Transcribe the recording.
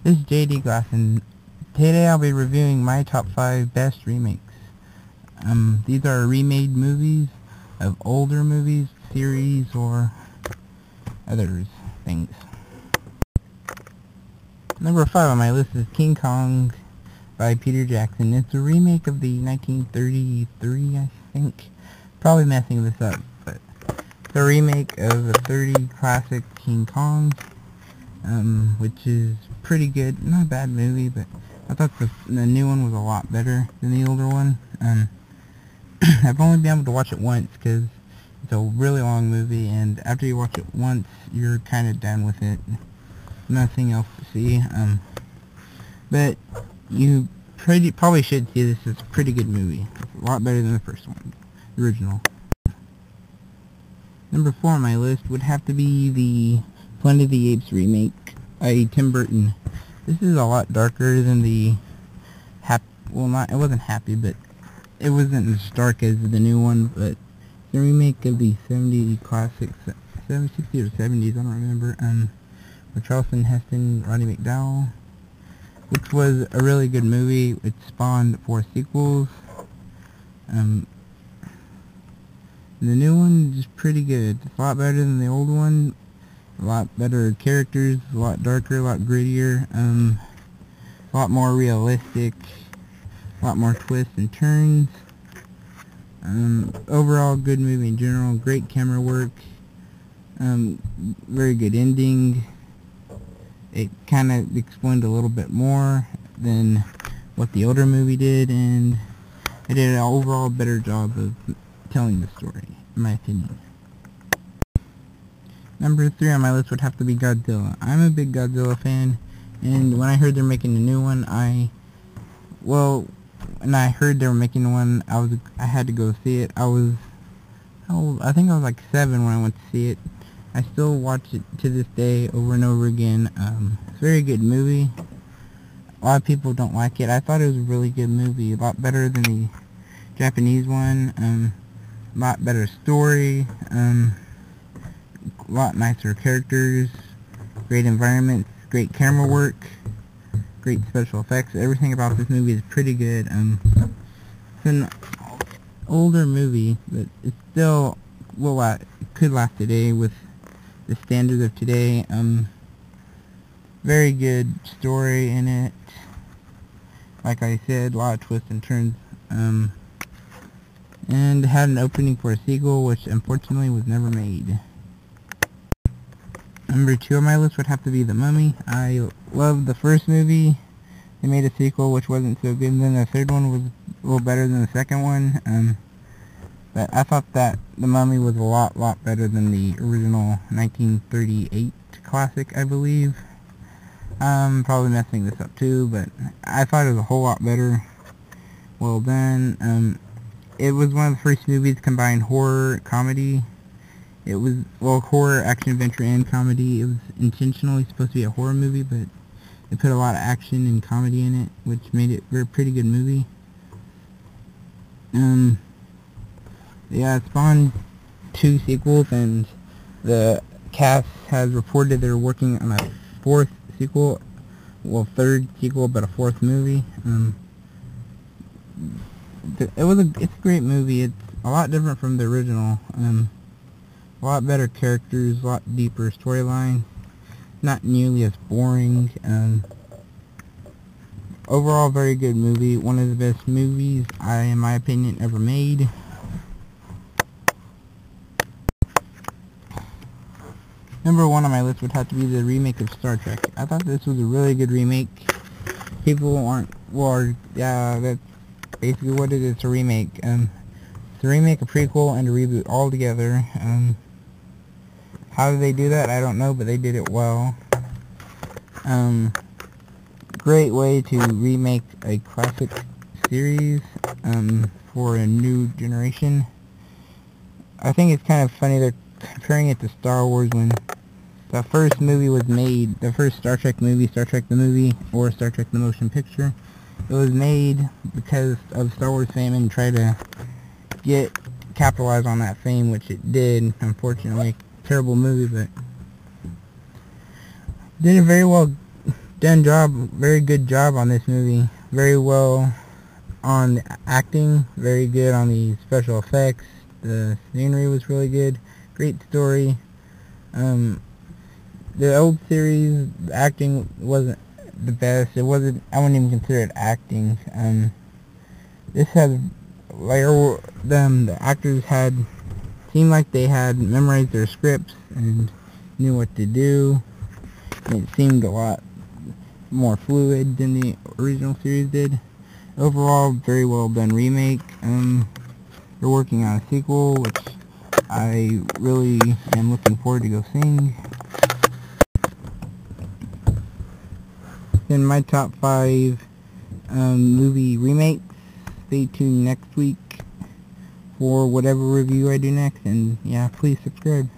This is JD Glass, and today I'll be reviewing my top 5 best remakes. These are remade movies of older movies, series, or other things. Number 5 on my list is King Kong by Peter Jackson. It's a remake of the 1933, I think. Probably messing this up, but it's a remake of the 30 classic King Kong, which is pretty good. Not a bad movie, but I thought the new one was a lot better than the older one. I've only been able to watch it once because it's a really long movie, and after you watch it once, you're kind of done with it. Nothing else to see. But you probably should see this. It's a pretty good movie. It's a lot better than the first one, the original. Number 4 on my list would have to be the Planet of the Apes remake by Tim Burton. This is a lot darker than the it wasn't happy, but it wasn't as dark as the new one, but the remake of the 70 classics, 60 or 70s, I don't remember, with Charlton Heston, Roddy McDowell, which was a really good movie. It spawned 4 sequels. The new one is pretty good. It's a lot better than the old one. A lot better characters, a lot darker, a lot grittier, a lot more realistic, a lot more twists and turns. Overall, good movie in general. Great camera work. Very good ending. It kind of explained a little bit more than what the older movie did, and it did an overall better job of telling the story, in my opinion. Number 3 on my list would have to be Godzilla. I'm a big Godzilla fan, and when I heard they're making a new one, when I heard they were making one, I had to go see it. I think I was like 7 when I went to see it. I still watch it to this day over and over again. It's a very good movie. A lot of people don't like it. I thought it was a really good movie, a lot better than the Japanese one. A lot better story. A lot nicer characters, great environments, great camera work, great special effects. Everything about this movie is pretty good. It's an older movie, but it still could last today with the standards of today. Very good story in it. Like I said, a lot of twists and turns. And had an opening for a sequel, which unfortunately was never made. Number 2 on my list would have to be The Mummy. I loved the first movie. They made a sequel which wasn't so good, and then the third one was a little better than the second one. But I thought that The Mummy was a lot better than the original 1938 classic, I believe. Probably messing this up too, but I thought it was a whole lot better. Well done. It was one of the first movies to combine horror, comedy. It was, horror, action, adventure, and comedy. It was intentionally supposed to be a horror movie, but they put a lot of action and comedy in it, which made it a pretty good movie. Yeah, it spawned 2 sequels, and the cast has reported they're working on a 4th sequel. Well, 3rd sequel, but a 4th movie. It's a great movie. It's a lot different from the original. A lot better characters, a lot deeper storyline, not nearly as boring. Overall, very good movie. One of the best movies in my opinion, ever made. Number 1 on my list would have to be the remake of Star Trek. I thought this was a really good remake. People aren't, that's basically what it is. It's a remake. It's a remake, a prequel, and a reboot all together. How did they do that? I don't know, but they did it well. Great way to remake a classic series for a new generation. I think it's kind of funny they're comparing it to Star Wars when the first movie was made, the first Star Trek movie, Star Trek the movie, or Star Trek the motion picture. It was made because of Star Wars fame and try to capitalize on that fame, which it did, unfortunately. Terrible movie, but did a very well very good job on this movie. Very well on the acting, very good on the special effects. The scenery was really good. Great story. The old series, the acting wasn't the best. I wouldn't even consider it acting. This has, like, the actors seemed like they had memorized their scripts and knew what to do. It seemed a lot more fluid than the original series did. Overall, very well done remake. They're working on a sequel, which I really am looking forward to go seeing. Then my top 5 movie remakes. Stay tuned next week for whatever review I do next, and yeah, please subscribe.